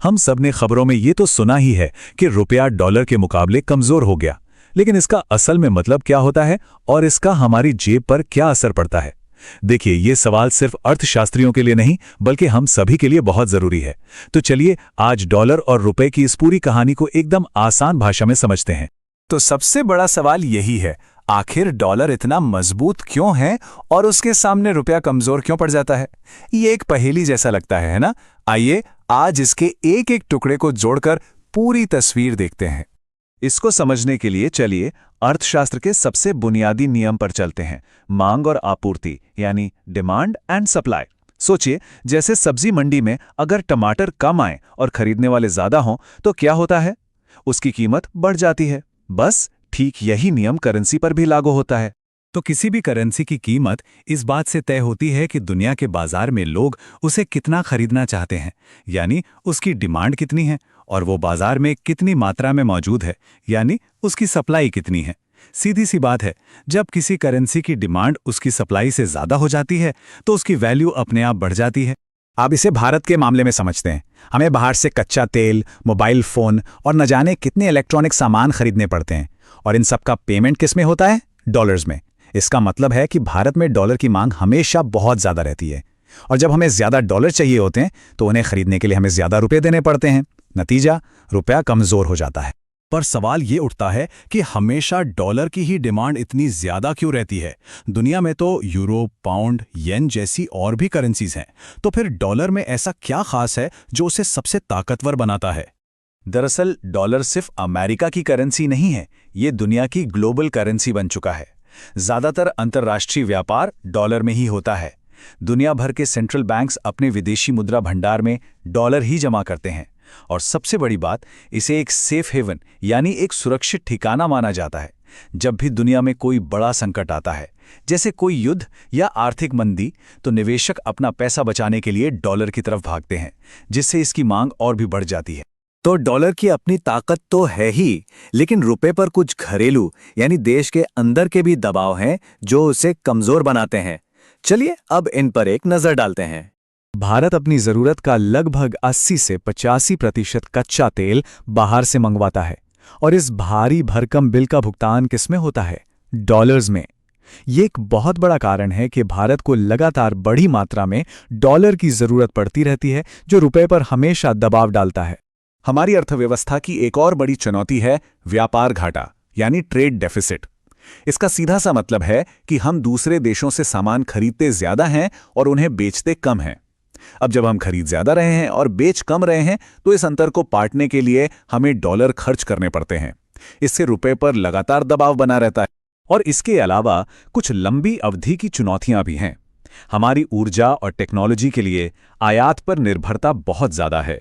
हम सब ने खबरों में ये तो सुना ही है कि रुपया डॉलर के मुकाबले कमजोर हो गया, लेकिन इसका असल में मतलब क्या होता है और इसका हमारी जेब पर क्या असर पड़ता है? देखिए, ये सवाल सिर्फ अर्थशास्त्रियों के लिए नहीं बल्कि हम सभी के लिए बहुत जरूरी है। तो चलिए आज डॉलर और रुपए की इस पूरी कहानी को एकदम आसान भाषा में समझते हैं। तो सबसे बड़ा सवाल यही है, आखिर डॉलर इतना मजबूत क्यों है और उसके सामने रुपया कमजोर क्यों पड़ जाता है? ये एक पहेली जैसा लगता है ना? आइए आज इसके एक एक टुकड़े को जोड़कर पूरी तस्वीर देखते हैं। इसको समझने के लिए चलिए अर्थशास्त्र के सबसे बुनियादी नियम पर चलते हैं, मांग और आपूर्ति यानी डिमांड एंड सप्लाई। सोचिए, जैसे सब्जी मंडी में अगर टमाटर कम आए और खरीदने वाले ज्यादा हों तो क्या होता है? उसकी कीमत बढ़ जाती है। बस ठीक यही नियम करेंसी पर भी लागू होता है। तो किसी भी करेंसी की कीमत इस बात से तय होती है कि दुनिया के बाजार में लोग उसे कितना खरीदना चाहते हैं, यानी उसकी डिमांड कितनी है, और वो बाजार में कितनी मात्रा में मौजूद है, यानी उसकी सप्लाई कितनी है। सीधी सी बात है, जब किसी करेंसी की डिमांड उसकी सप्लाई से ज्यादा हो जाती है तो उसकी वैल्यू अपने आप बढ़ जाती है। आप इसे भारत के मामले में समझते हैं। हमें बाहर से कच्चा तेल, मोबाइल फोन और न जाने कितने इलेक्ट्रॉनिक सामान खरीदने पड़ते हैं, और इन सब का पेमेंट किस में होता है? डॉलर्स में। इसका मतलब है कि भारत में डॉलर की मांग हमेशा बहुत ज्यादा रहती है, और जब हमें ज्यादा डॉलर चाहिए होते हैं तो उन्हें खरीदने के लिए हमें ज्यादा रुपए देने पड़ते हैं। नतीजा, रुपया कमजोर हो जाता है। पर सवाल ये उठता है कि हमेशा डॉलर की ही डिमांड इतनी ज्यादा क्यों रहती है? दुनिया में तो यूरो, पाउंड, येन जैसी और भी करेंसीज हैं। तो फिर डॉलर में ऐसा क्या खास है जो उसे सबसे ताकतवर बनाता है? दरअसल डॉलर सिर्फ अमेरिका की करेंसी नहीं है, ये दुनिया की ग्लोबल करेंसी बन चुका है। ज्यादातर अंतर्राष्ट्रीय व्यापार डॉलर में ही होता है। दुनिया भर के सेंट्रल बैंक्स अपने विदेशी मुद्रा भंडार में डॉलर ही जमा करते हैं, और सबसे बड़ी बात, इसे एक सेफ हेवन यानी एक सुरक्षित ठिकाना माना जाता है। जब भी दुनिया में कोई बड़ा संकट आता है, जैसे कोई युद्ध या आर्थिक मंदी, तो निवेशक अपना पैसा बचाने के लिए डॉलर की तरफ भागते हैं, जिससे इसकी मांग और भी बढ़ जाती है। तो डॉलर की अपनी ताकत तो है ही, लेकिन रुपए पर कुछ घरेलू यानी देश के अंदर के भी दबाव हैं जो उसे कमजोर बनाते हैं। चलिए अब इन पर एक नजर डालते हैं। भारत अपनी जरूरत का लगभग 80 से 85% कच्चा तेल बाहर से मंगवाता है, और इस भारी भरकम बिल का भुगतान किसमें होता है? डॉलर्स में। ये एक बहुत बड़ा कारण है कि भारत को लगातार बड़ी मात्रा में डॉलर की जरूरत पड़ती रहती है, जो रुपए पर हमेशा दबाव डालता है। हमारी अर्थव्यवस्था की एक और बड़ी चुनौती है व्यापार घाटा यानी ट्रेड डेफिसिट। इसका सीधा सा मतलब है कि हम दूसरे देशों से सामान खरीदते ज्यादा हैं और उन्हें बेचते कम हैं। अब जब हम खरीद ज्यादा रहे हैं और बेच कम रहे हैं, तो इस अंतर को पाटने के लिए हमें डॉलर खर्च करने पड़ते हैं। इससे रुपए पर लगातार दबाव बना रहता है। और इसके अलावा कुछ लंबी अवधि की चुनौतियां भी हैं। हमारी ऊर्जा और टेक्नोलॉजी के लिए आयात पर निर्भरता बहुत ज्यादा है।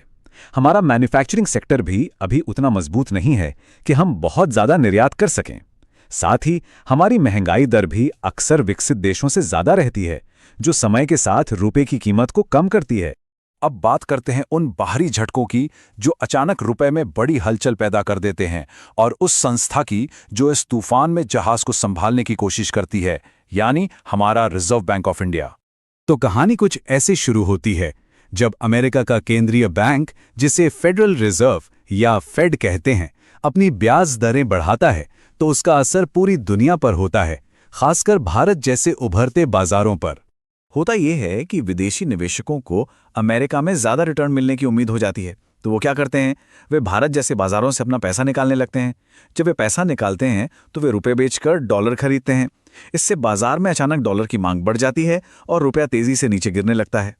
हमारा मैन्युफैक्चरिंग सेक्टर भी अभी उतना मजबूत नहीं है कि हम बहुत ज्यादा निर्यात कर सकें। साथ ही हमारी महंगाई दर भी अक्सर विकसित देशों से ज्यादा रहती है, जो समय के साथ रुपए की कीमत को कम करती है। अब बात करते हैं उन बाहरी झटकों की जो अचानक रुपए में बड़ी हलचल पैदा कर देते हैं, और उस संस्था की जो इस तूफान में जहाज को संभालने की कोशिश करती है, यानी हमारा रिजर्व बैंक ऑफ इंडिया। तो कहानी कुछ ऐसे शुरू होती है जब अमेरिका का केंद्रीय बैंक, जिसे फेडरल रिजर्व या फेड कहते हैं, अपनी ब्याज दरें बढ़ाता है, तो उसका असर पूरी दुनिया पर होता है, खासकर भारत जैसे उभरते बाजारों पर। होता यह है कि विदेशी निवेशकों को अमेरिका में ज्यादा रिटर्न मिलने की उम्मीद हो जाती है, तो वो क्या करते हैं? वे भारत जैसे बाजारों से अपना पैसा निकालने लगते हैं। जब वे पैसा निकालते हैं तो वे रुपए बेचकर डॉलर खरीदते हैं। इससे बाजार में अचानक डॉलर की मांग बढ़ जाती है और रुपया तेजी से नीचे गिरने लगता है।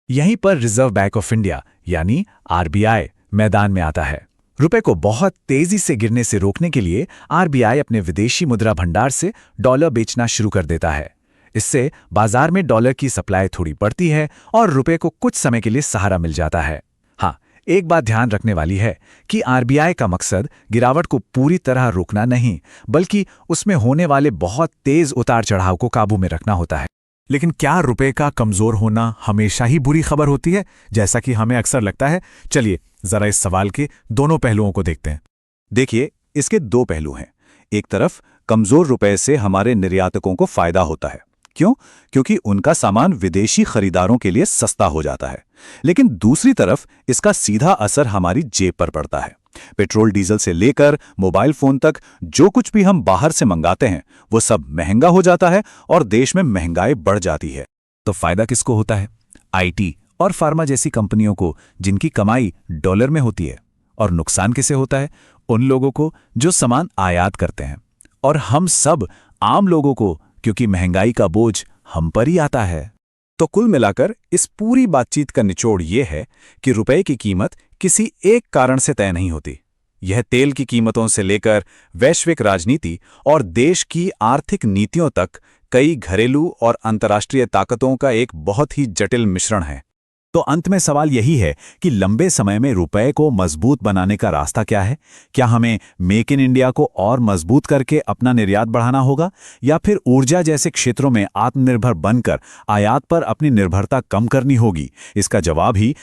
यहीं पर रिजर्व बैंक ऑफ इंडिया यानी आरबीआई मैदान में आता है। रुपए को बहुत तेजी से गिरने से रोकने के लिए आरबीआई अपने विदेशी मुद्रा भंडार से डॉलर बेचना शुरू कर देता है। इससे बाजार में डॉलर की सप्लाई थोड़ी बढ़ती है और रुपए को कुछ समय के लिए सहारा मिल जाता है। हाँ, एक बात ध्यान रखने वाली है कि आरबीआई का मकसद गिरावट को पूरी तरह रोकना नहीं, बल्कि उसमें होने वाले बहुत तेज उतार चढ़ाव को काबू में रखना होता है। लेकिन क्या रुपए का कमजोर होना हमेशा ही बुरी खबर होती है, जैसा कि हमें अक्सर लगता है? चलिए जरा इस सवाल के दोनों पहलुओं को देखते हैं। देखिए, इसके दो पहलू हैं। एक तरफ कमजोर रुपए से हमारे निर्यातकों को फायदा होता है, क्यों? क्योंकि उनका सामान विदेशी खरीदारों के लिए सस्ता हो जाता है। लेकिन दूसरी तरफ इसका सीधा असर हमारी जेब पर पड़ता है। पेट्रोल डीजल से लेकर मोबाइल फोन तक जो कुछ भी हम बाहर से मंगाते हैं वो सब महंगा हो जाता है और देश में महंगाई बढ़ जाती है। तो फायदा किसको होता है? आईटी और फार्मा जैसी कंपनियों को, जिनकी कमाई डॉलर में होती है। और नुकसान किसे होता है? उन लोगों को जो सामान आयात करते हैं, और हम सब आम लोगों को, क्योंकि महंगाई का बोझ हम पर ही आता है। तो कुल मिलाकर इस पूरी बातचीत का निचोड़ यह है कि रुपए की कीमत किसी एक कारण से तय नहीं होती। यह तेल की कीमतों से लेकर वैश्विक राजनीति और देश की आर्थिक नीतियों तक कई घरेलू और अंतर्राष्ट्रीय ताकतों का एक बहुत ही जटिल मिश्रण है। तो अंत में सवाल यही है कि लंबे समय में रुपए को मजबूत बनाने का रास्ता क्या है? क्या हमें मेक इन इंडिया को और मजबूत करके अपना निर्यात बढ़ाना होगा, या फिर ऊर्जा जैसे क्षेत्रों में आत्मनिर्भर बनकर आयात पर अपनी निर्भरता कम करनी होगी? इसका जवाब ही